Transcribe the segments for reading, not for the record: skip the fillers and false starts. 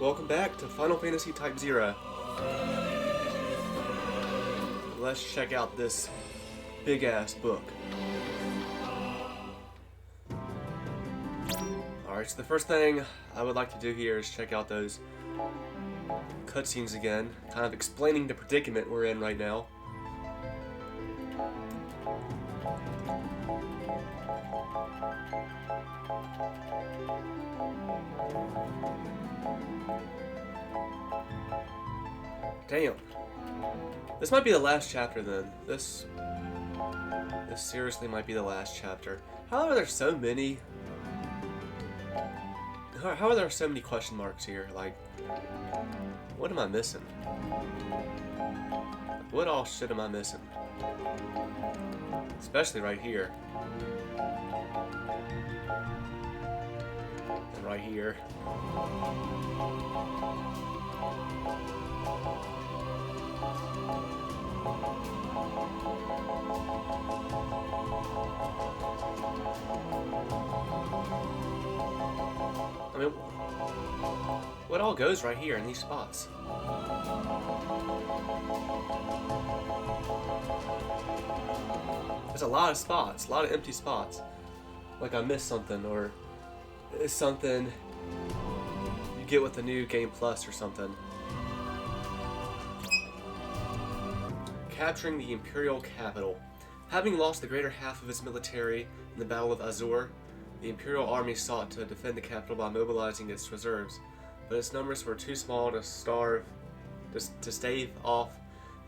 Welcome back to Final Fantasy Type-0. Let's check out this big-ass book. Alright, so the first thing I would like to do here is check out those cutscenes again, kind of explaining the predicament we're in right now. Damn. This might be the last chapter then. This seriously might be the last chapter. How are there so many? How are there so many question marks here? Like, what am I missing? What all shit am I missing? Especially right here. And right here. I mean, what all goes right here in these spots? There's a lot of spots, a lot of empty spots. Like I missed something, or it's something you get with the new Game Plus or something. Capturing the Imperial capital. Having lost the greater half of its military in the Battle of Azure, the Imperial army sought to defend the capital by mobilizing its reserves, but its numbers were too small to stave off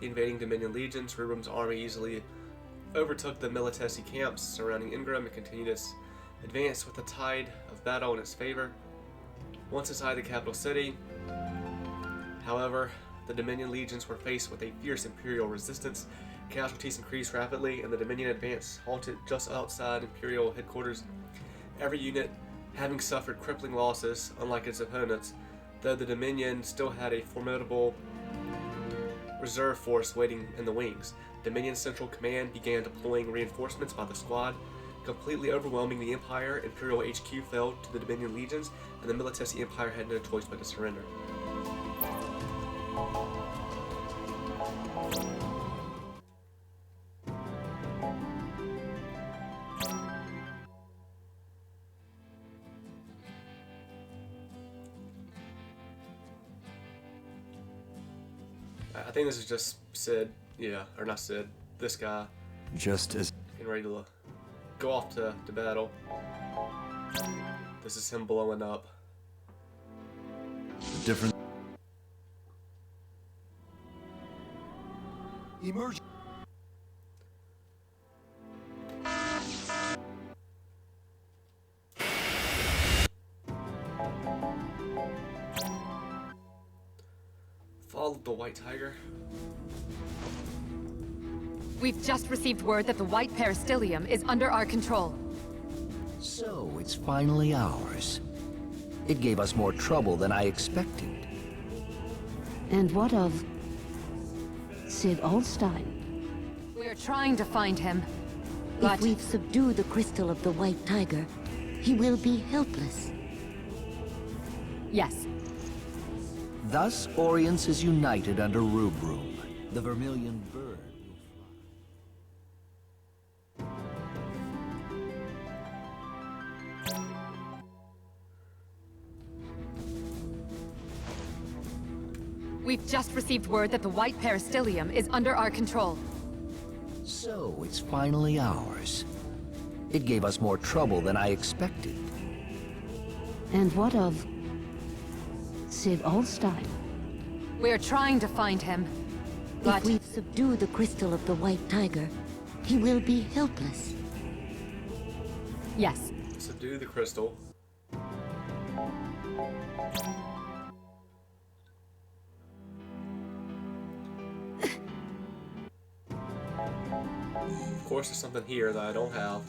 the invading Dominion legions. Rubram's army easily overtook the Militesi camps surrounding Ingram and continued its advance with the tide of battle in its favor. Once inside the capital city, however, the Dominion legions were faced with a fierce Imperial resistance. Casualties increased rapidly, and the Dominion advance halted just outside Imperial headquarters. Every unit having suffered crippling losses, unlike its opponents, though the Dominion still had a formidable reserve force waiting in the wings. Dominion Central Command began deploying reinforcements by the squad, completely overwhelming the Empire. Imperial HQ fell to the Dominion legions, and the Militesi Empire had no choice but to surrender. I think this is just Sid, or not Sid, this guy. Just as Getting ready to go off to battle. This is him blowing up. different emerge. Follow the White Tiger. We've just received word that the White Peristilium is under our control. So, it's finally ours. It gave us more trouble than I expected. And what of Sid Alstein? We're trying to find him, but If we've subdued the crystal of the White Tiger, he will be helpless. yes, Thus, Orience is united under Rubrum, the Vermilion Bird. we've just received word that the White Peristilium is under our control. So, it's finally ours. It gave us more trouble than I expected. And what of Sid Alstein? We're trying to find him, but If we've subdued the crystal of the White Tiger, he will be helpless. yes, Subdue the crystal. Of course, there's something here that I don't have.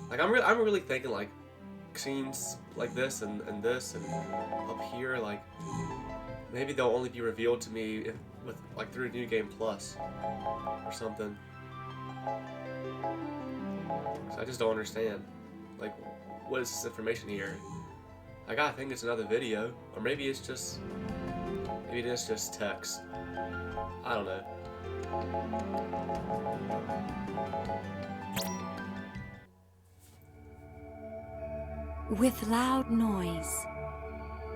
Like I'm really thinking like scenes like this and this and up here. Like maybe they'll only be revealed to me with like through New Game Plus or something. So I just don't understand. Like, what is this information here? I gotta think it's another video, or maybe it's just text. I don't know. With loud noise,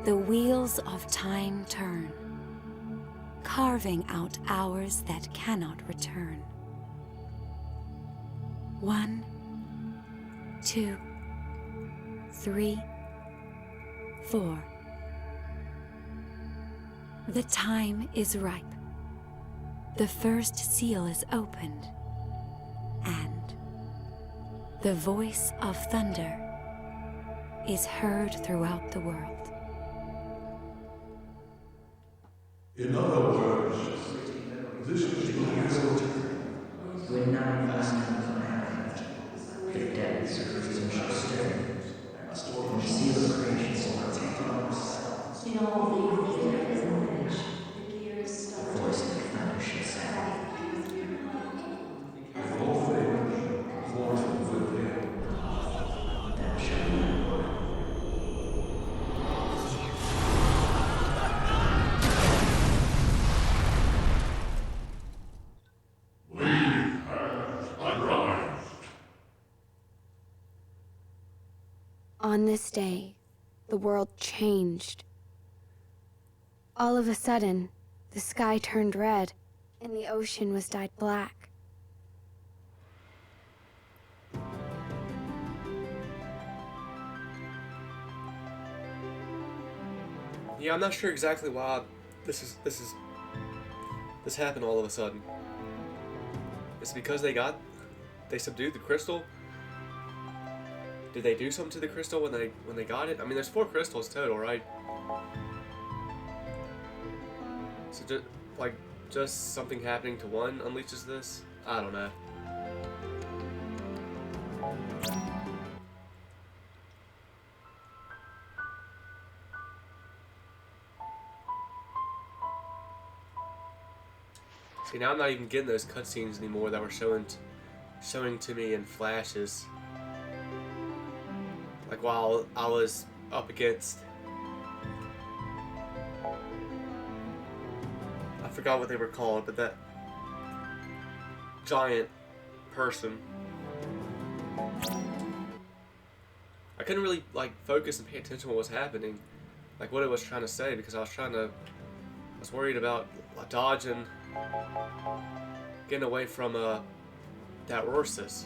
the wheels of time turn, carving out hours that cannot return. 1, 2, 3, 4. The time is ripe. The first seal is opened, and the voice of thunder is heard throughout the world. In other words, this is the hero. When 9,000 come happened, the depths of reason shall stir, and the seal of creation will protect all ourselves. In all the knowledge, the voice of thunder shall sound. If all things forth with him. Thou shalt know. On this day, the world changed. All of a sudden, the sky turned red, and the ocean was dyed black. Yeah, I'm not sure exactly why this happened all of a sudden. Is it because they subdued the crystal? Did they do something to the crystal when they got it? I mean, there's 4 crystals total, right? So just something happening to one unleashes this? I don't know. See, now I'm not even getting those cutscenes anymore that were showing to me in flashes. Like while I was up against, I forgot what they were called, but that giant person. I couldn't really focus and pay attention to what was happening, like what it was trying to say, because I was worried about dodging, getting away from that Rorsus.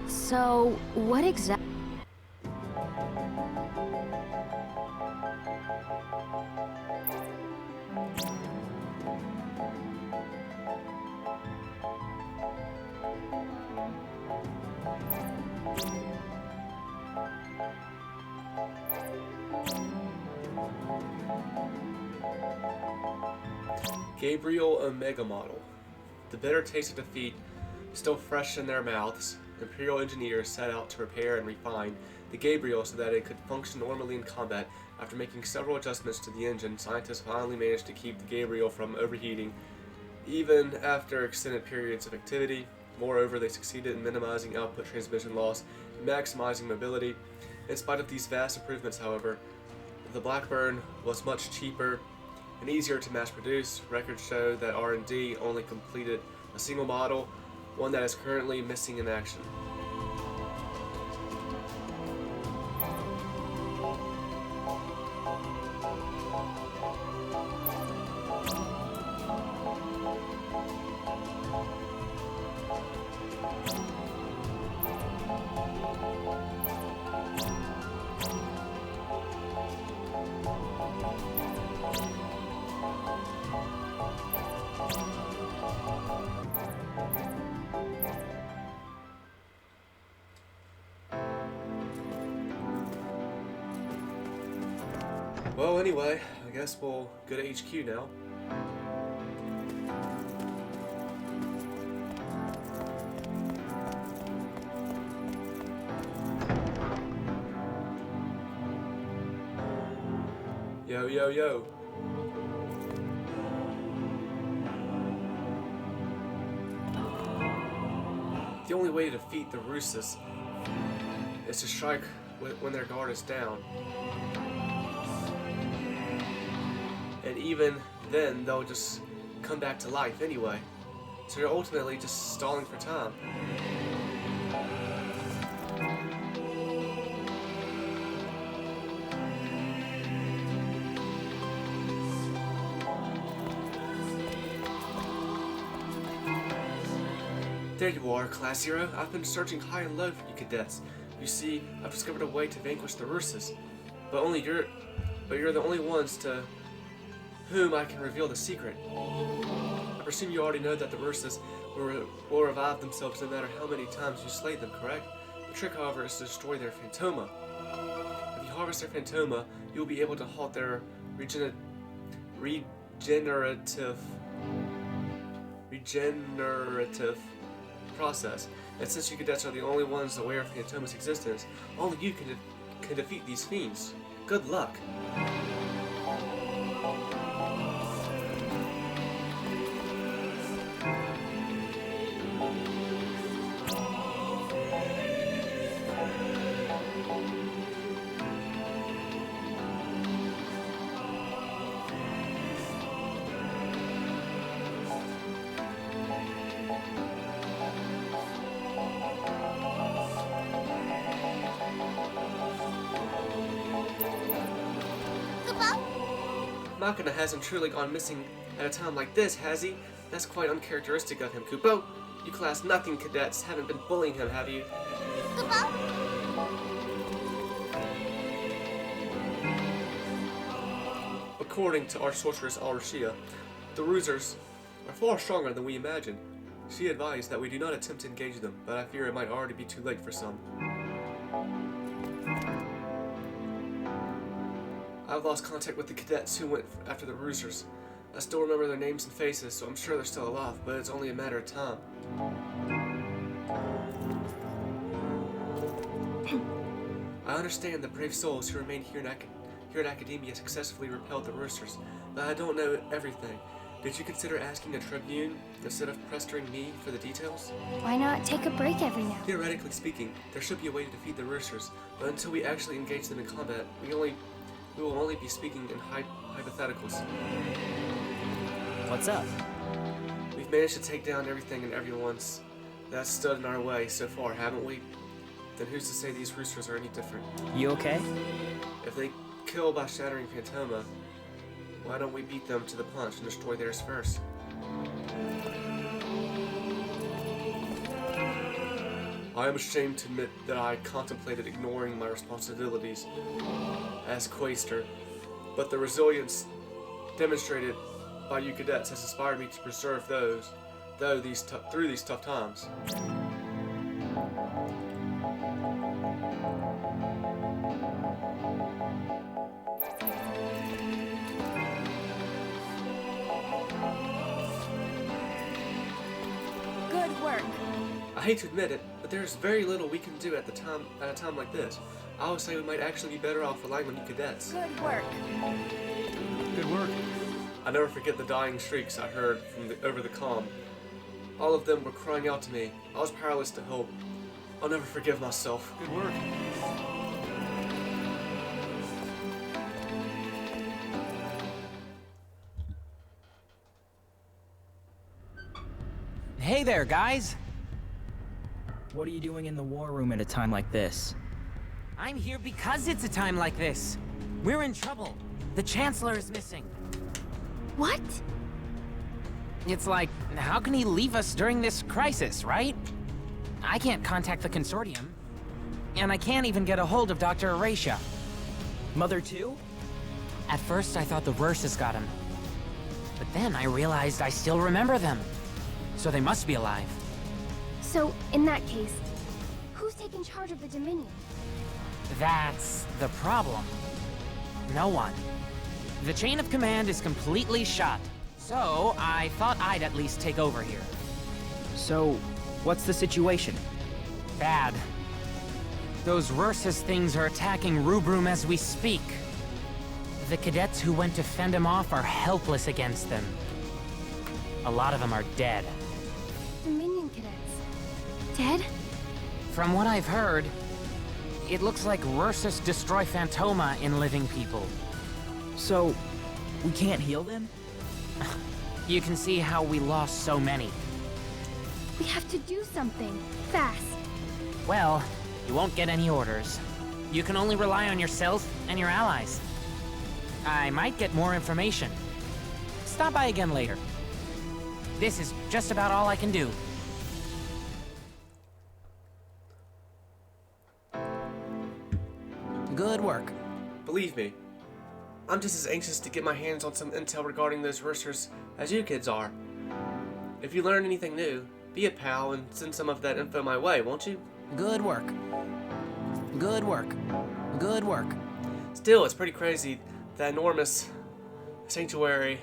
So, what exactly? Gabriel Omega model. The bitter taste of defeat still fresh in their mouths, Imperial engineers set out to repair and refine the Gabriel so that it could function normally in combat. After making several adjustments to the engine, scientists finally managed to keep the Gabriel from overheating, even after extended periods of activity. Moreover, they succeeded in minimizing output transmission loss and maximizing mobility. In spite of these vast improvements, however, the Blackburn was much cheaper and easier to mass produce. Records show that R&D only completed a single model, one that is currently missing in action. Well, anyway, I guess we'll go to HQ now. Yo, yo, yo. The only way to defeat the Russes is to strike when their guard is down. And even then, they'll just come back to life anyway. So you're ultimately just stalling for time. There you are, Class Zero. I've been searching high and low for you cadets. You see, I've discovered a way to vanquish the Russes. But you're the only ones to whom I can reveal the secret. I presume you already know that the Russes will revive themselves no matter how many times you slay them, correct? The trick, however, is to destroy their Phantoma. If you harvest their Phantoma, you'll be able to halt their regenerative process. And since you cadets are the only ones aware of Phantoma's existence, only you can defeat these fiends. Good luck. Makina hasn't truly gone missing at a time like this, has he? That's quite uncharacteristic of him, Kupo. You Class Nothing cadets haven't been bullying him, have you? According to our sorceress Al-Rashia, the Rusers are far stronger than we imagined. She advised that we do not attempt to engage them, but I fear it might already be too late for some. I've lost contact with the cadets who went after the Rusers. I still remember their names and faces, so I'm sure they're still alive, but it's only a matter of time. I understand the brave souls who remain here at Academia successfully repelled the Rusers, but I don't know everything. Did you consider asking a tribune instead of pestering me for the details? Why not take a break every now? Theoretically speaking, there should be a way to defeat the Rusers, but until we actually engage them in combat, we will only be speaking in hypotheticals. What's up? We've managed to take down everything and everyone's that stood in our way so far, haven't we? Then who's to say these Rusers are any different? You okay? If they kill by shattering Phantoma, why don't we beat them to the punch and destroy theirs first? I am ashamed to admit that I contemplated ignoring my responsibilities as Quaestor, but the resilience demonstrated by you cadets has inspired me to preserve through these tough times. Good work. I hate to admit it, but there's very little we can do at a time like this. I would say we might actually be better off relying on you cadets. Good work. Good work. I never forget the dying shrieks I heard from over the comm. All of them were crying out to me. I was powerless to help. I'll never forgive myself. Good work. Hey there, guys! What are you doing in the war room at a time like this? I'm here because it's a time like this. We're in trouble. The Chancellor is missing. What? It's like, how can he leave us during this crisis, right? I can't contact the Consortium. And I can't even get a hold of Dr. Erasha. Mother too? At first I thought the Versus got him. But then I realized I still remember them. So they must be alive. So, in that case, who's taking charge of the Dominion? That's the problem. No one. The chain of command is completely shot. So, I thought I'd at least take over here. So, what's the situation? Bad. Those Versus things are attacking Rubrum as we speak. The cadets who went to fend them off are helpless against them. A lot of them are dead. Dominion cadets. Dead? From what I've heard, it looks like Ursus destroy Phantoma in living people. So, we can't heal them? You can see how we lost so many. We have to do something. Fast. Well, you won't get any orders. You can only rely on yourself and your allies. I might get more information. Stop by again later. This is just about all I can do. Good work. Believe me, I'm just as anxious to get my hands on some intel regarding those Roosters as you kids are. If you learn anything new, be a pal and send some of that info my way, won't you? Good work. Good work. Good work. Still, it's pretty crazy that enormous sanctuary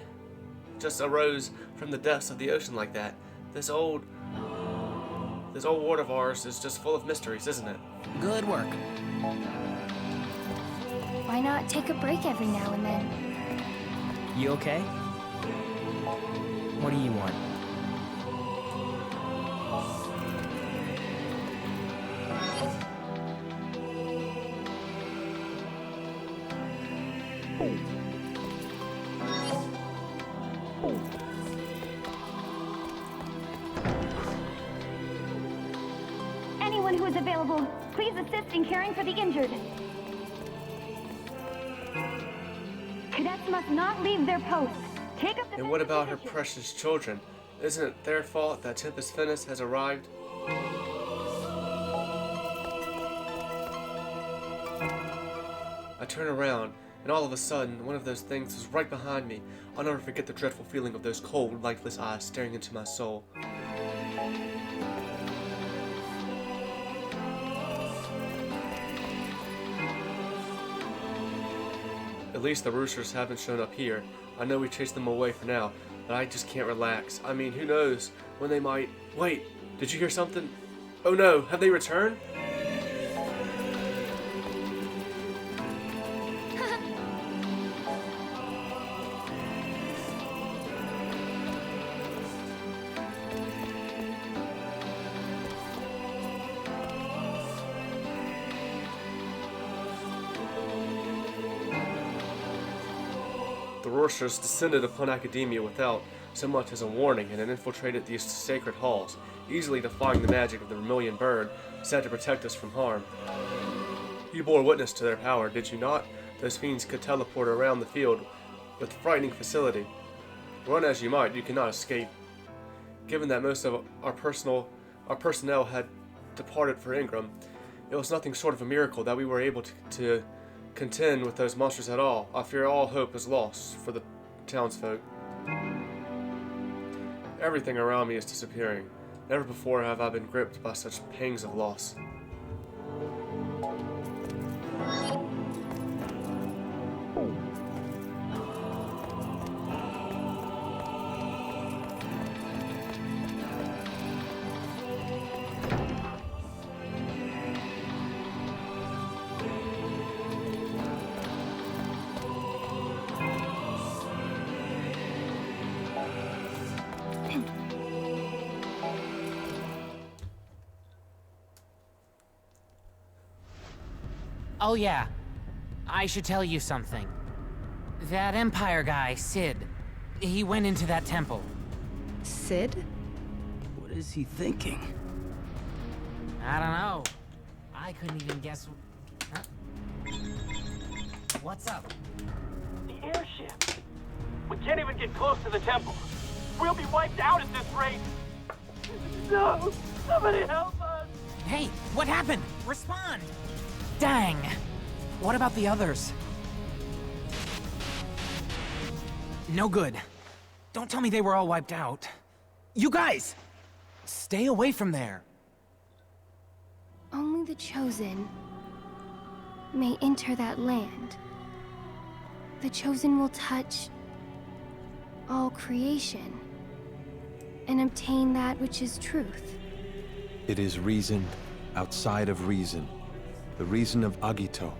just arose from the depths of the ocean like that. This old world of ours is just full of mysteries, isn't it? Good work. Why not take a break every now and then? You okay? What do you want? Anyone who is available, please assist in caring for the injured. Cadets must not leave their posts. Take up the And what about her precious children? Isn't it their fault that Tempest Finis has arrived? I turn around, and all of a sudden, one of those things was right behind me. I'll never forget the dreadful feeling of those cold, lifeless eyes staring into my soul. At least the Roosters haven't shown up here. I know we chased them away for now, but I just can't relax. I mean, who knows when they might... Wait, did you hear something? Oh no, have they returned? The Roosters descended upon Academia without so much as a warning and had infiltrated these sacred halls, easily defying the magic of the Vermilion Bird set to protect us from harm. You bore witness to their power, did you not? Those fiends could teleport around the field with frightening facility. Run as you might, you cannot escape. Given that most of our personnel had departed for Ingram, it was nothing short of a miracle that we were able to contend with those monsters at all. I fear all hope is lost for the townsfolk. Everything around me is disappearing. Never before have I been gripped by such pangs of loss. Oh yeah, I should tell you something. That Empire guy, Sid, he went into that temple. Sid? What is he thinking? I don't know. I couldn't even guess. Huh? What's up? The airship. We can't even get close to the temple. We'll be wiped out at this rate. No! Somebody help us! Hey, what happened? Respond! Dang! What about the others? No good. Don't tell me they were all wiped out. You guys! Stay away from there. Only the chosen may enter that land. The chosen will touch all creation and obtain that which is truth. It is reason outside of reason. The reason of Agito.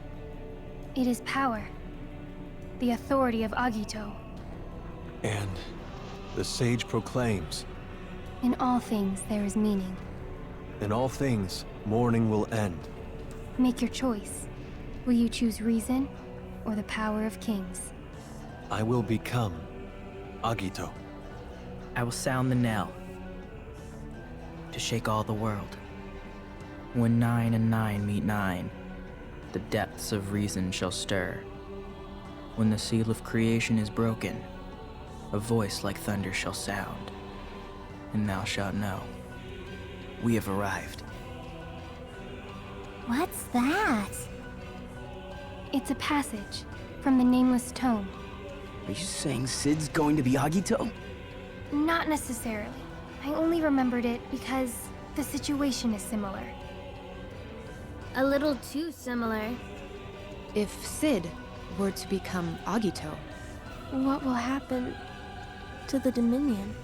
It is power, the authority of Agito. And the sage proclaims, In all things there is meaning. In all things, mourning will end. Make your choice. Will you choose reason or the power of kings? I will become Agito. I will sound the knell to shake all the world. When 9 and 9 meet 9, the depths of reason shall stir. When the seal of creation is broken, a voice like thunder shall sound, and thou shalt know, we have arrived. What's that? It's a passage from the Nameless Tome. Are you saying Sid's going to be Agito? Not necessarily. I only remembered it because the situation is similar. A little too similar. If Sid were to become Agito, what will happen to the Dominion?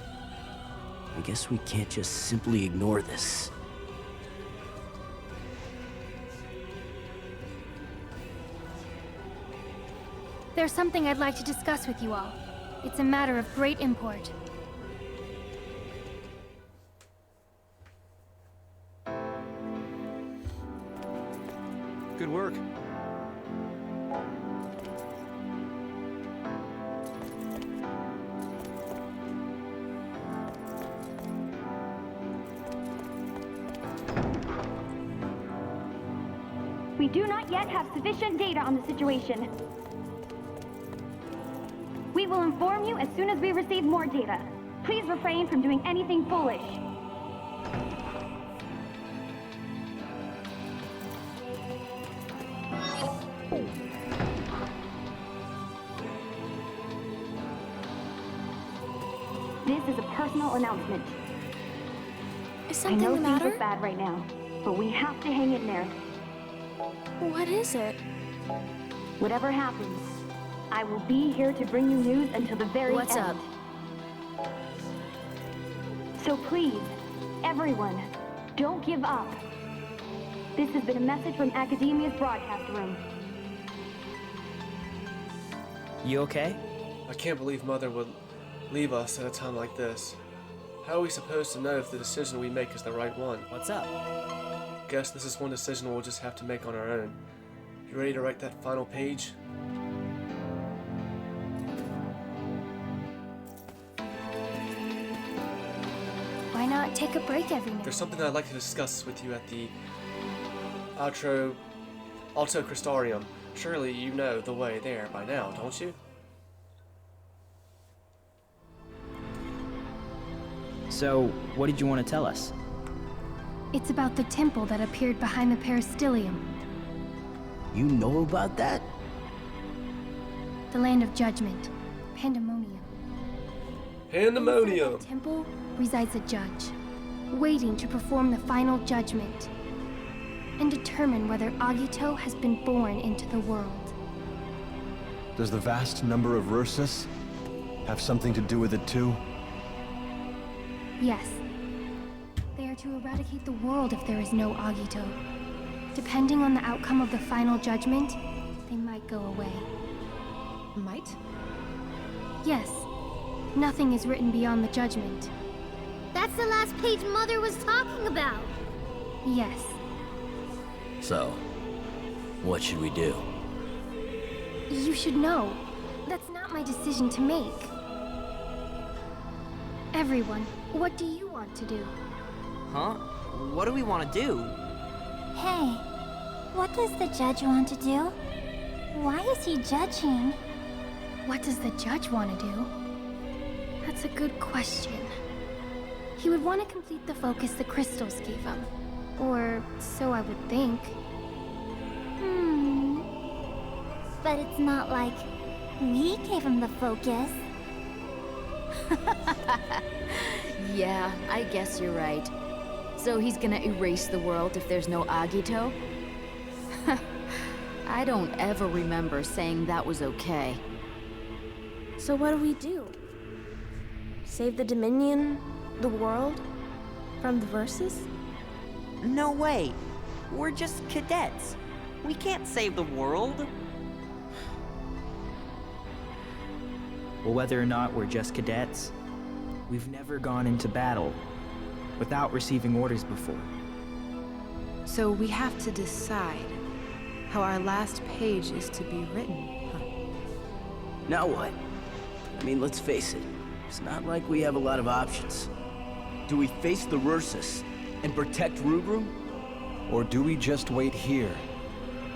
I guess we can't just simply ignore this. There's something I'd like to discuss with you all. It's a matter of great import. Good work. We do not yet have sufficient data on the situation. We will inform you as soon as we receive more data. Please refrain from doing anything foolish. This is a personal announcement. Is something I know the matter? things look bad right now, but we have to hang in there. What is it? Whatever happens, I will be here to bring you news until the very What's end. up? So please, everyone, don't give up. This has been a message from Academia's broadcast room. You okay? I can't believe Mother would leave us at a time like this. How are we supposed to know if the decision we make is the right one? What's up? Guess this is one decision we'll just have to make on our own. You ready to write that final page? Why not take a break every now? There's something I'd like to discuss with you at the Alto Crystarium. Surely you know the way there by now, don't you? So, what did you want to tell us? It's about the temple that appeared behind the Peristilium. You know about that? The land of judgment. Pandemonium. Pandemonium! Inside that temple resides a judge, waiting to perform the final judgment and determine whether Agito has been born into the world. Does the vast number of Ursus have something to do with it too? Yes. They are to eradicate the world if there is no Agito. Depending on the outcome of the final judgment, they might go away. Might? Yes. Nothing is written beyond the judgment. That's the last page Mother was talking about. Yes. So, what should we do? You should know. That's not my decision to make. Everyone, what do you want to do? Huh? What do we want to do? Hey, what does the judge want to do? Why is he judging? What does the judge want to do? That's a good question. He would want to complete the focus the crystals gave him. Or so I would think. But it's not like we gave him the focus. Yeah, I guess you're right. So he's gonna erase the world if there's no Agito? I don't ever remember saying that was okay. So what do we do? Save the Dominion, the world, from the Versus? No way. We're just cadets. We can't save the world. Well, whether or not we're just cadets, we've never gone into battle without receiving orders before. So we have to decide how our last page is to be written, huh? Now what? I mean, let's face it. It's not like we have a lot of options. Do we face the Rursus and protect Rubrum? Or do we just wait here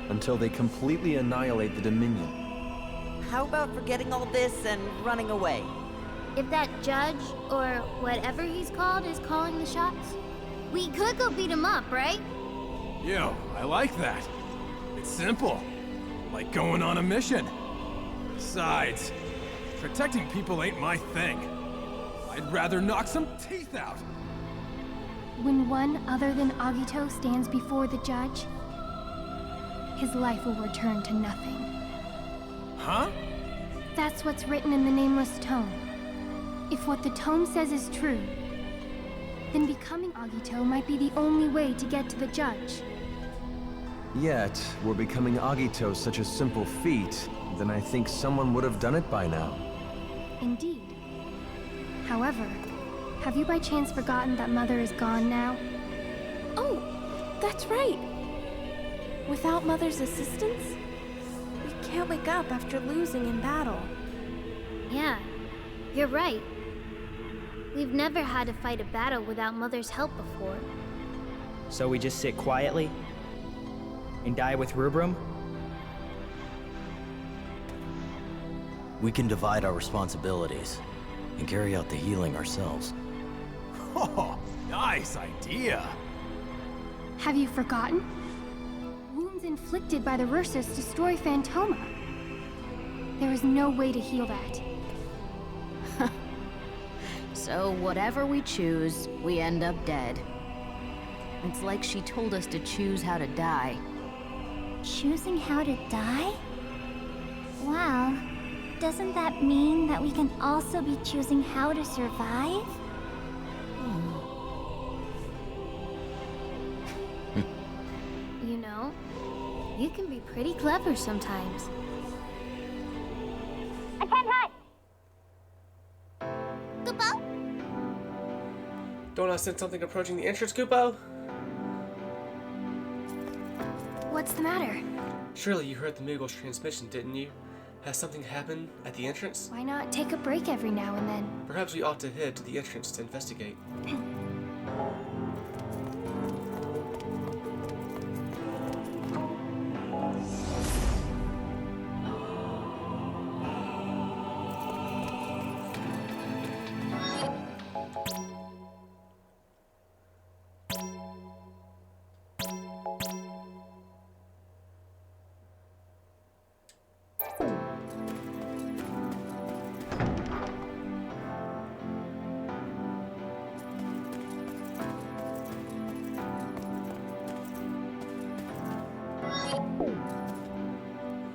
until they completely annihilate the Dominion? How about forgetting all this and running away? If that judge, or whatever he's called, is calling the shots, we could go beat him up, right? Yo, I like that. It's simple. Like going on a mission. Besides, protecting people ain't my thing. I'd rather knock some teeth out. When one other than Agito stands before the judge, his life will return to nothing. Huh? That's what's written in the Nameless Tome. If what the tome says is true, then becoming Agito might be the only way to get to the judge. Yet, were becoming Agito such a simple feat, then I think someone would have done it by now. Indeed. However, have you by chance forgotten that Mother is gone now? Oh, that's right. Without Mother's assistance, we can't wake up after losing in battle. Yeah, you're right. We've never had to fight a battle without Mother's help before. So we just sit quietly and die with Rubrum? We can divide our responsibilities and carry out the healing ourselves. Oh, nice idea. Have you forgotten? Wounds inflicted by the Rursus destroy Phantoma. There is no way to heal that. So whatever we choose, we end up dead. It's like she told us to choose how to die. Choosing how to die? Wow. Doesn't that mean that we can also be choosing how to survive? You know, you can be pretty clever sometimes. Attend hut! Kupo? Don't I sense something approaching the entrance, Kupo? What's the matter? Surely you heard the Moogle's transmission, didn't you? Has something happened at the entrance? Why not take a break every now and then? Perhaps we ought to head to the entrance to investigate.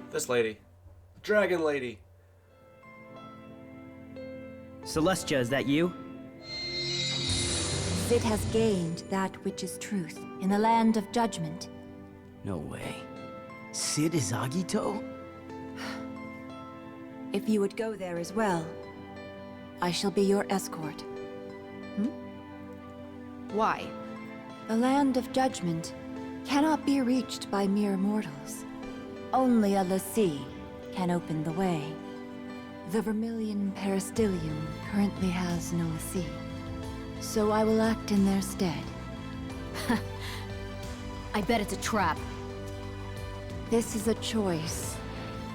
This lady. Dragon lady. Celestia, is that you? Sid has gained that which is truth in the land of judgment. No way. Sid is Agito? If you would go there as well, I shall be your escort. Why? The land of judgment cannot be reached by mere mortals. Only a l'Cie can open the way. The Vermilion Peristilium currently has no l'Cie, so I will act in their stead. I bet it's a trap. This is a choice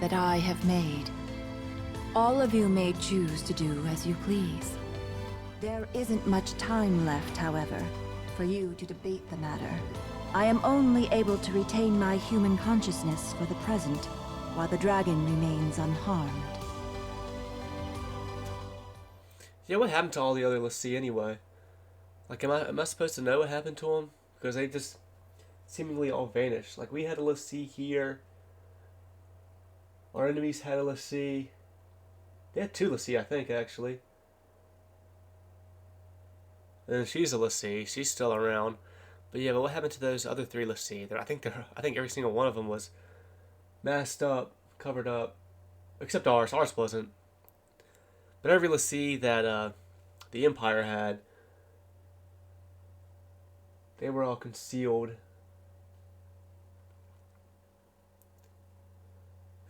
that I have made. All of you may choose to do as you please. There isn't much time left, however, for you to debate the matter. I am only able to retain my human consciousness for the present, while the dragon remains unharmed. Yeah, what happened to all the other l'Cie anyway? Like, am I supposed to know what happened to them? Because they just seemingly all vanished. Like, we had a l'Cie here. Our enemies had a l'Cie. They had two l'Cie, I think, actually. And she's a l'Cie. She's still around. But yeah, but what happened to those other three l'Cie? I think every single one of them was masked up, covered up, except ours. Ours wasn't. But every l'Cie that the Empire had, they were all concealed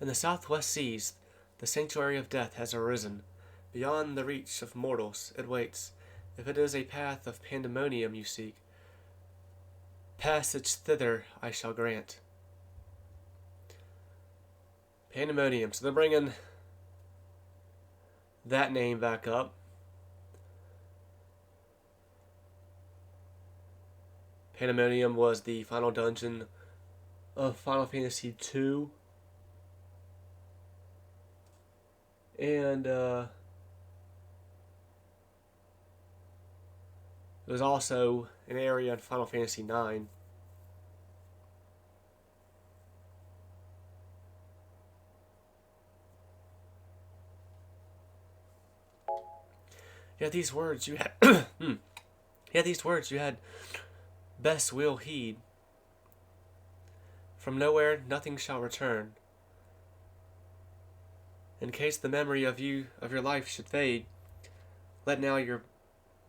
In the southwest seas, the sanctuary of death has arisen. Beyond the reach of mortals, it waits. If it is a path of pandemonium you seek, passage thither I shall grant. Pandemonium. So they're bringing that name back up. Pandemonium was the final dungeon of Final Fantasy II. And it was also an area in Final Fantasy IX. Yeah, these words you had. Yeah, these words you had. Best will heed. From nowhere, nothing shall return. In case the memory of your life should fade, let now your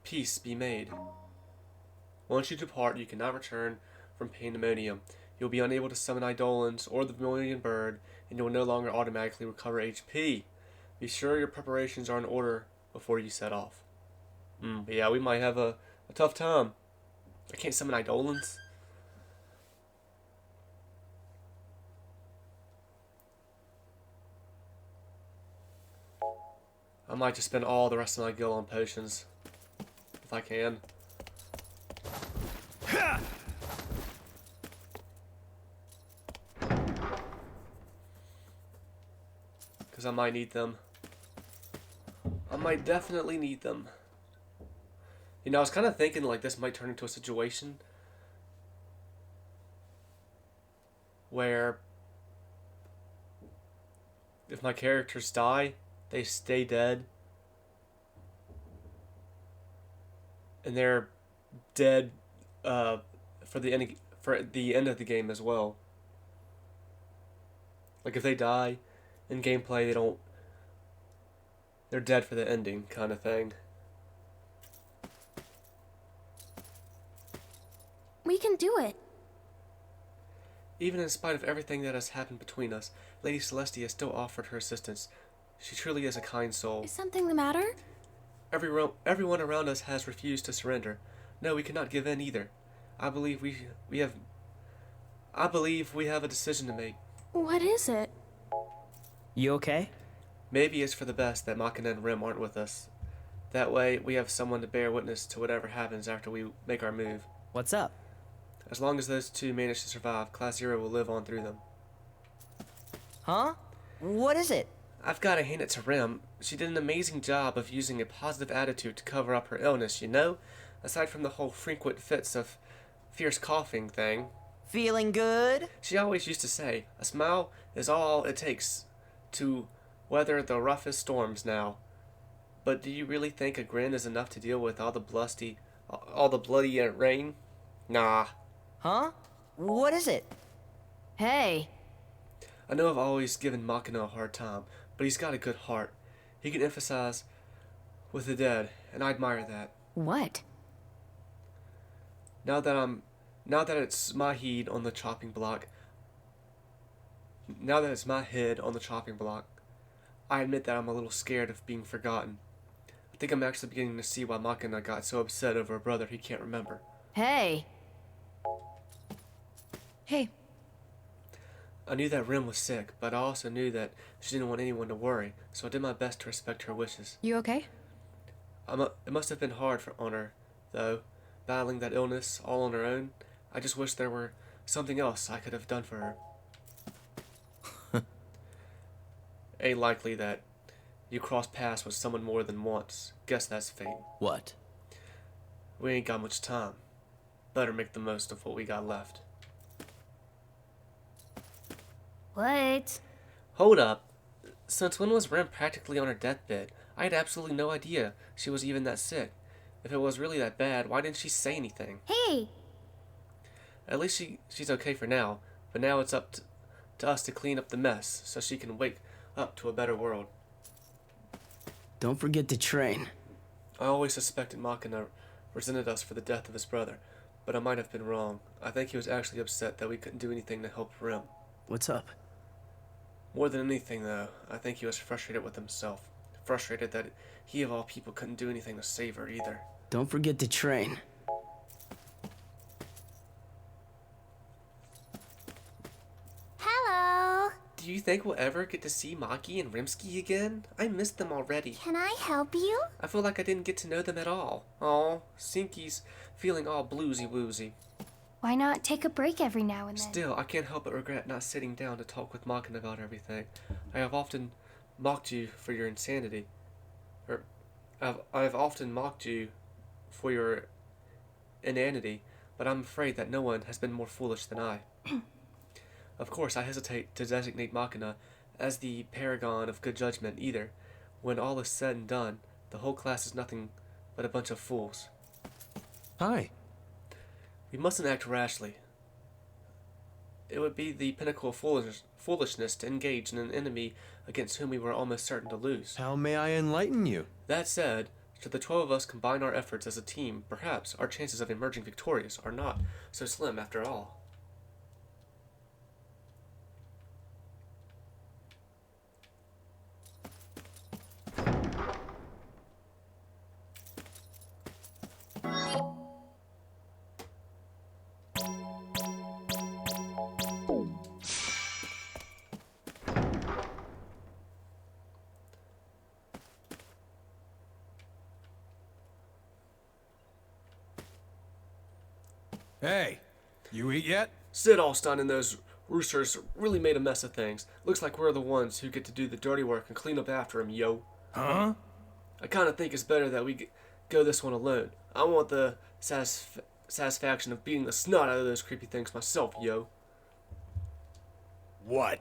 peace be made. Once you depart, you cannot return from Pandemonium. You'll be unable to summon Eidolons or the Vermilion Bird, and you will no longer automatically recover HP. Be sure your preparations are in order before you set off. Yeah, we might have a tough time. I can't summon Eidolons. I might just spend all the rest of my gil on potions. If I can. Because I might need them. I might definitely need them. You know, I was kind of thinking like this might turn into a situation where if my characters die, they stay dead. And they're dead for the end of the game as well. Like if they die in gameplay, they're dead for the ending kind of thing. We can do it. Even in spite of everything that has happened between us, Lady Celestia still offered her assistance. She truly is a kind soul. Is something the matter? Everyone around us has refused to surrender. No, we cannot give in either. I believe we have a decision to make. What is it? You okay? Maybe it's for the best that Machina and Rim aren't with us. That way, we have someone to bear witness to whatever happens after we make our move. What's up? As long as those two manage to survive, Class 0 will live on through them. Huh? What is it? I've got to hand it to Rim. She did an amazing job of using a positive attitude to cover up her illness, you know? Aside from the whole frequent fits of fierce coughing thing. Feeling good? She always used to say, a smile is all it takes to weather the roughest storms now. But do you really think a grin is enough to deal with all the bloody rain? Nah. Huh? What is it? Hey. I know I've always given Machina a hard time, but he's got a good heart. He can emphasize with the dead, and I admire that. What? Now that it's my head on the chopping block, I admit that I'm a little scared of being forgotten. I think I'm actually beginning to see why Machina got so upset over a brother he can't remember. Hey. Hey. I knew that Rim was sick, but I also knew that she didn't want anyone to worry, so I did my best to respect her wishes. You okay? It must have been hard on her, though, battling that illness all on her own. I just wish there were something else I could have done for her. Ain't likely that you cross paths with someone more than once. Guess that's fate. What? We ain't got much time. Better make the most of what we got left. What? Hold up. Since when was Rim practically on her deathbed? I had absolutely no idea she was even that sick. If it was really that bad, why didn't she say anything? Hey! At least she's okay for now, but now it's up to us to clean up the mess so she can wake up to a better world. Don't forget to train. I always suspected Machina resented us for the death of his brother, but I might have been wrong. I think he was actually upset that we couldn't do anything to help Rim. What's up? More than anything, though, I think he was frustrated with himself. Frustrated that he, of all people, couldn't do anything to save her either. Don't forget to train. Hello. Do you think we'll ever get to see Maki and Rimsky again? I missed them already. Can I help you? I feel like I didn't get to know them at all. Aw, Sinky's feeling all bluesy-woozy. Why not take a break every now and then? Still, I can't help but regret not sitting down to talk with Makin about everything. I have often mocked you for your insanity. I've often mocked you for your inanity, but I'm afraid that no one has been more foolish than I. Of course, I hesitate to designate Machina as the paragon of good judgment either. When all is said and done, the whole class is nothing but a bunch of fools. Hi. We mustn't act rashly. It would be the pinnacle of foolishness to engage in an enemy against whom we were almost certain to lose. How may I enlighten you? That said, should the 12 of us combine our efforts as a team, perhaps our chances of emerging victorious are not so slim after all. Hey, you eat yet? Sid Allstein and those roosters really made a mess of things. Looks like we're the ones who get to do the dirty work and clean up after him, yo. Huh? I kind of think it's better that we go this one alone. I want the satisfaction of beating the snot out of those creepy things myself, yo. What?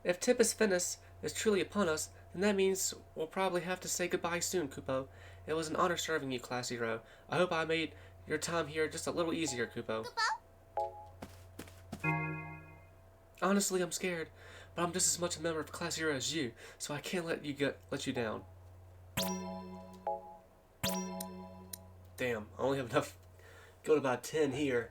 If Tempest Finis is truly upon us, then that means we'll probably have to say goodbye soon, Kupo. It was an honor serving you, Class Hero. I hope I made your time here just a little easier, Kupo. Honestly, I'm scared, but I'm just as much a member of Class Hero as you, so I can't let you down. Damn, I only have enough. Go to about 10 here.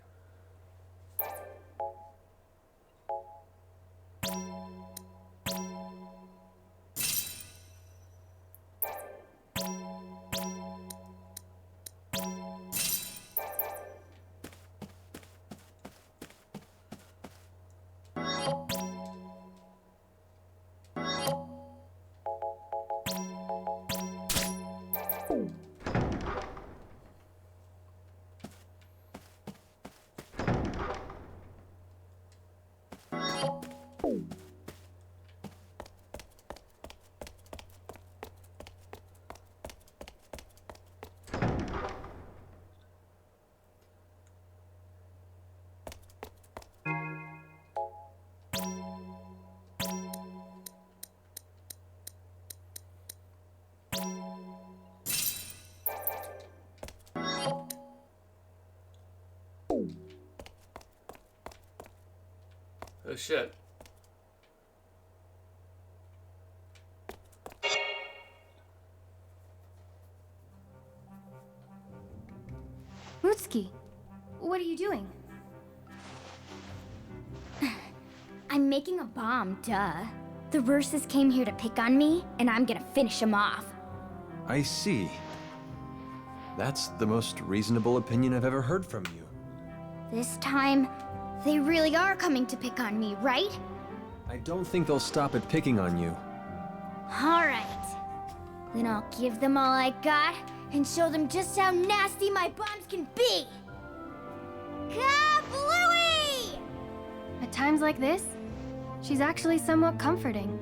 Oh shit. Rutsuki, what are you doing? I'm making a bomb, duh. The Ursus came here to pick on me, and I'm gonna finish them off. I see. That's the most reasonable opinion I've ever heard from you. This time, they really are coming to pick on me, right? I don't think they'll stop at picking on you. Alright. Then I'll give them all I got, and show them just how nasty my bombs can be! Kablooey! At times like this, she's actually somewhat comforting.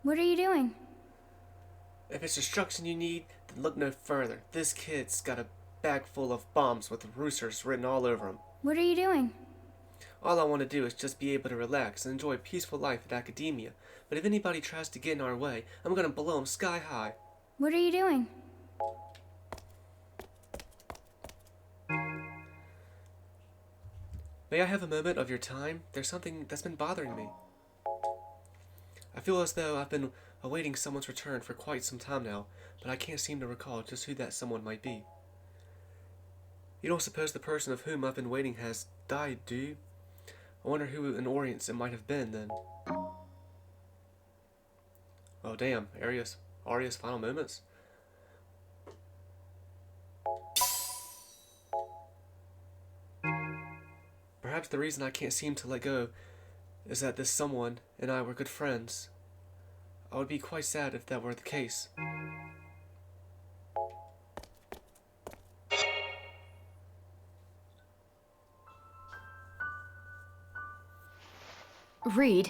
What are you doing? If it's destruction you need, then look no further. This kid's got a bag full of bombs with roosters written all over them. What are you doing? All I want to do is just be able to relax and enjoy a peaceful life at academia. But if anybody tries to get in our way, I'm gonna blow them sky high. What are you doing? May I have a moment of your time? There's something that's been bothering me. I feel as though I've been awaiting someone's return for quite some time now, but I can't seem to recall just who that someone might be. You don't suppose the person of whom I've been waiting has died, do you? I wonder who in Orience it might have been, then. Oh, damn. Arya's final moments? Perhaps the reason I can't seem to let go is that this someone and I were good friends. I would be quite sad if that were the case. Reed,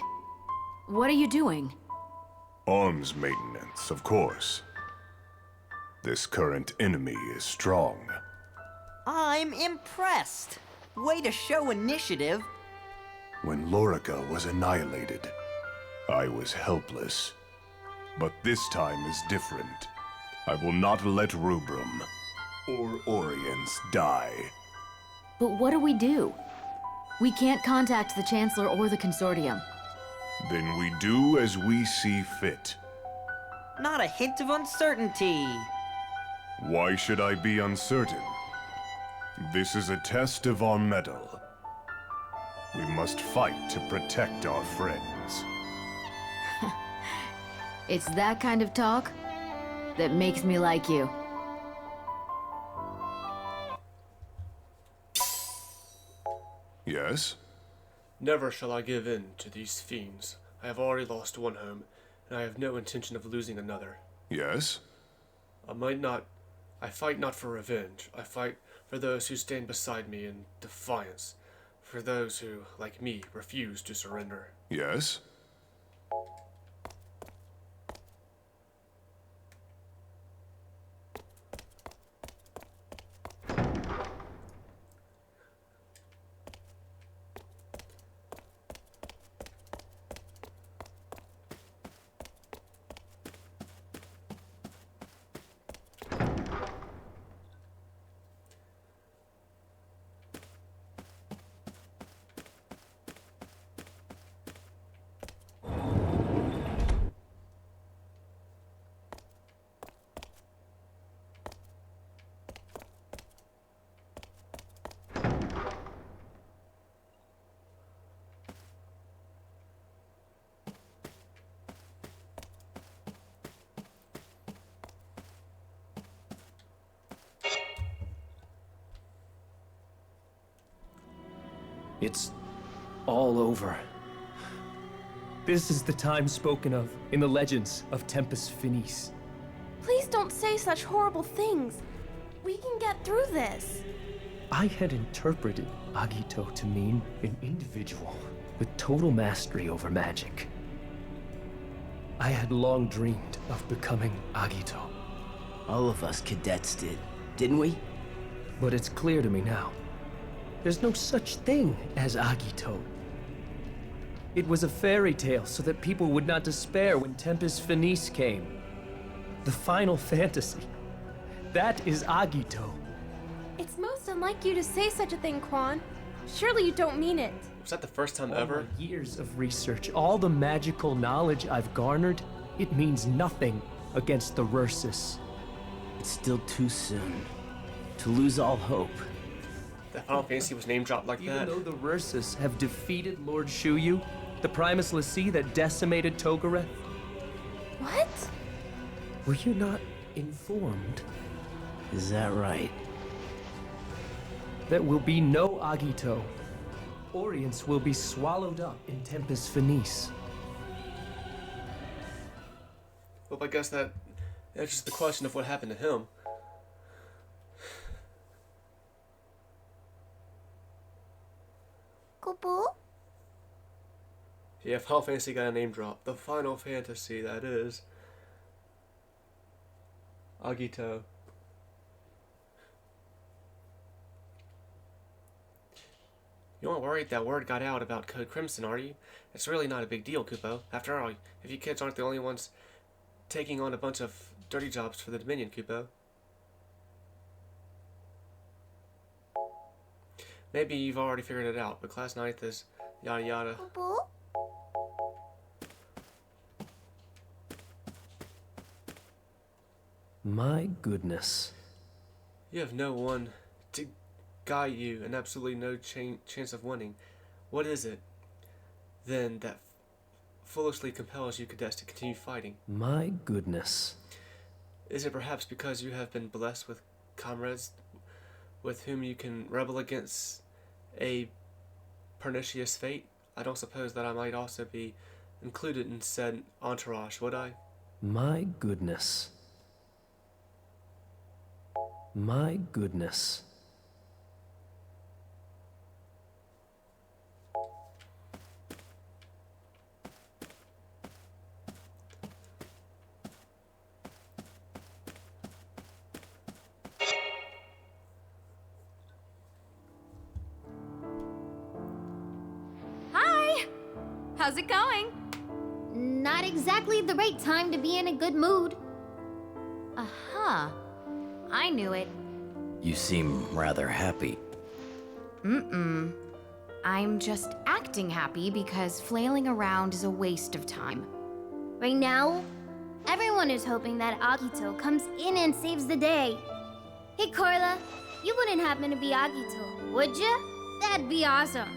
what are you doing? Arms maintenance, of course. This current enemy is strong. I'm impressed. Way to show initiative. When Lorica was annihilated, I was helpless. But this time is different. I will not let Rubrum or Orience die. But what do we do? We can't contact the Chancellor or the Consortium. Then we do as we see fit. Not a hint of uncertainty. Why should I be uncertain? This is a test of our mettle. We must fight to protect our friends. It's that kind of talk that makes me like you. Yes? Never shall I give in to these fiends. I have already lost one home, and I have no intention of losing another. Yes? I fight not for revenge. I fight for those who stand beside me in defiance. For those who, like me, refuse to surrender. Yes? It's all over. This is the time spoken of in the legends of Tempus Finis. Please don't say such horrible things. We can get through this. I had interpreted Agito to mean an individual with total mastery over magic. I had long dreamed of becoming Agito. All of us cadets did, didn't we? But it's clear to me now. There's no such thing as Agito. It was a fairy tale so that people would not despair when Tempus Finis came. The final fantasy. That is Agito. It's most unlike you to say such a thing, Quan. Surely you don't mean it. Was that the first time All ever? my years of research, all the magical knowledge I've garnered, it means nothing against the Rursus. It's still too soon to lose all hope. That Final Fantasy was name dropped like that. Even though the Rursus have defeated Lord Shuyu, the Primus Lassie that decimated Togareth. What? Were you not informed? Is that right? There will be no Agito. Orience will be swallowed up in Tempus Finis. Well, I guess that answers the question of what happened to him. Kupu? Yeah, Final Fantasy got a name drop. The Final Fantasy, that is. Agito. You aren't worried that word got out about Code Crimson, are you? It's really not a big deal, Kupo. After all, if you kids aren't the only ones taking on a bunch of dirty jobs for the Dominion, Kupo. Maybe you've already figured it out, but Class 9th is yada yada. Kupu? My goodness. You have no one to guide you and absolutely no chance of winning. What is it, then, that foolishly compels you cadets to continue fighting? My goodness. Is it perhaps because you have been blessed with comrades with whom you can rebel against a pernicious fate? I don't suppose that I might also be included in said entourage, would I? My goodness. My goodness. Hi! How's it going? Not exactly the right time to be in a good mood. Aha. I knew it. You seem rather happy. Mm-mm. I'm just acting happy because flailing around is a waste of time. Right now, everyone is hoping that Agito comes in and saves the day. Hey, Carla, you wouldn't happen to be Agito, would ya? That'd be awesome.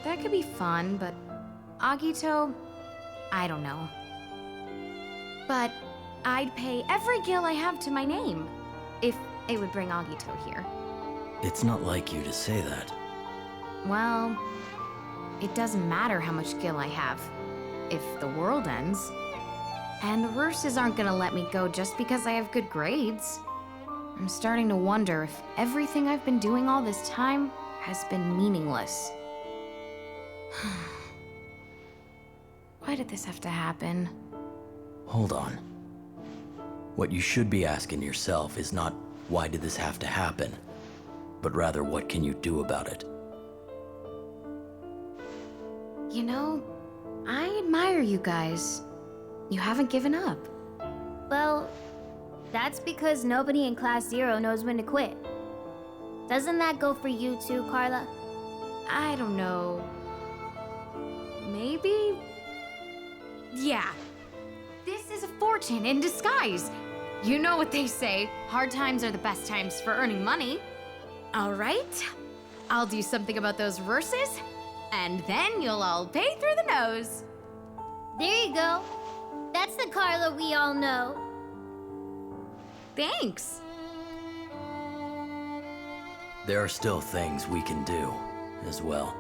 That could be fun, but Agito, I don't know. But I'd pay every gil I have to my name if it would bring Agito here. It's not like you to say that. Well, it doesn't matter how much gil I have if the world ends. And the Rurses aren't gonna let me go just because I have good grades. I'm starting to wonder if everything I've been doing all this time has been meaningless. Why did this have to happen? Hold on. What you should be asking yourself is not, why did this have to happen? But rather, what can you do about it? You know, I admire you guys. You haven't given up. Well, that's because nobody in Class 0 knows when to quit. Doesn't that go for you too, Carla? I don't know. Maybe? Yeah. This is a fortune in disguise. You know what they say, hard times are the best times for earning money. All right, I'll do something about those Rurses, and then you'll all pay through the nose. There you go. That's the Carla we all know. Thanks. There are still things we can do, as well.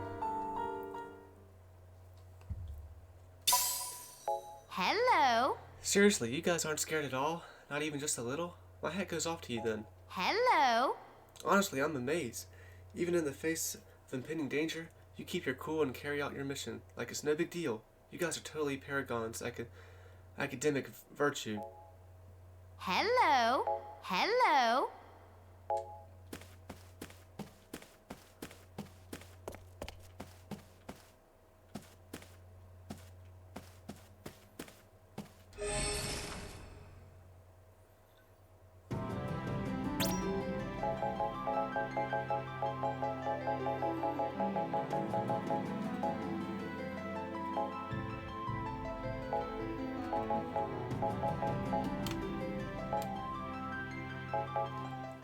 Hello. Seriously, you guys aren't scared at all? Not even just a little? My hat goes off to you then. Hello. Honestly, I'm amazed. Even in the face of impending danger, you keep your cool and carry out your mission like it's no big deal. You guys are totally paragons of academic virtue. Hello. Hello.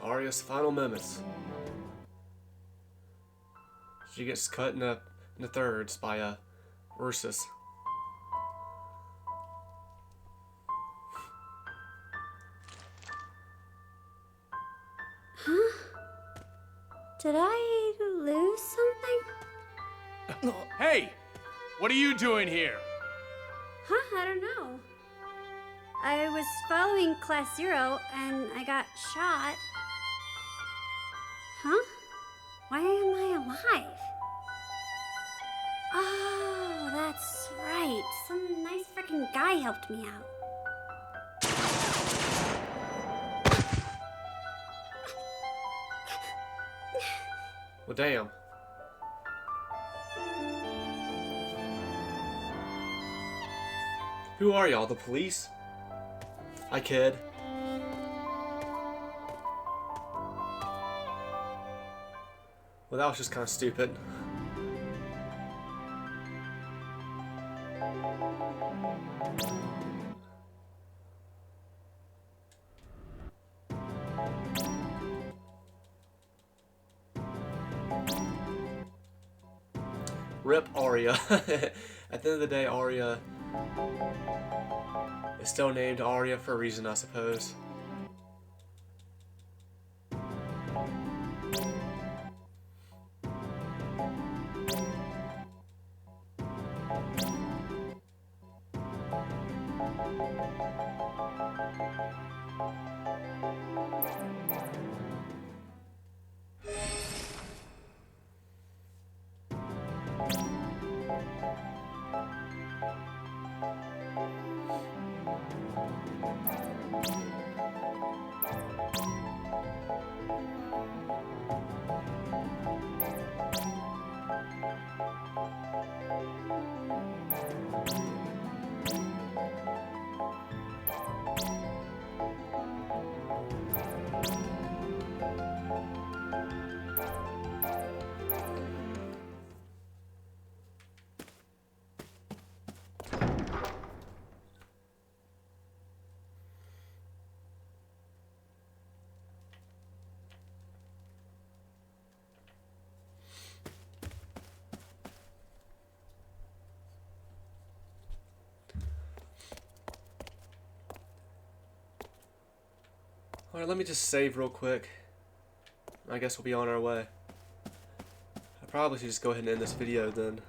Arya's final moments. She gets cut into thirds by Ursus. Huh? Did I lose something? Hey! What are you doing here? Huh? I don't know. I was following Class 0 and I got shot. Huh? Why am I alive? Oh, that's right. Some nice freaking guy helped me out. Well, damn. Who are y'all, the police? I kid. Well, that was just kind of stupid. Rip Arya. At the end of the day, Arya is still named Arya for a reason, I suppose. Alright, let me just save real quick. I guess we'll be on our way. I probably should just go ahead and end this video then.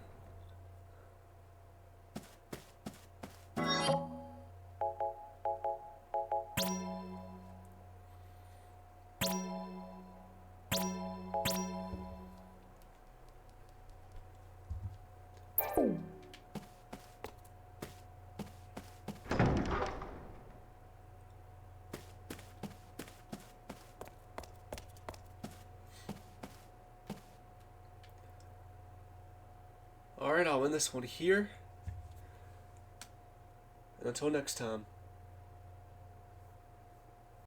Alright, I'll end this one here. And until next time.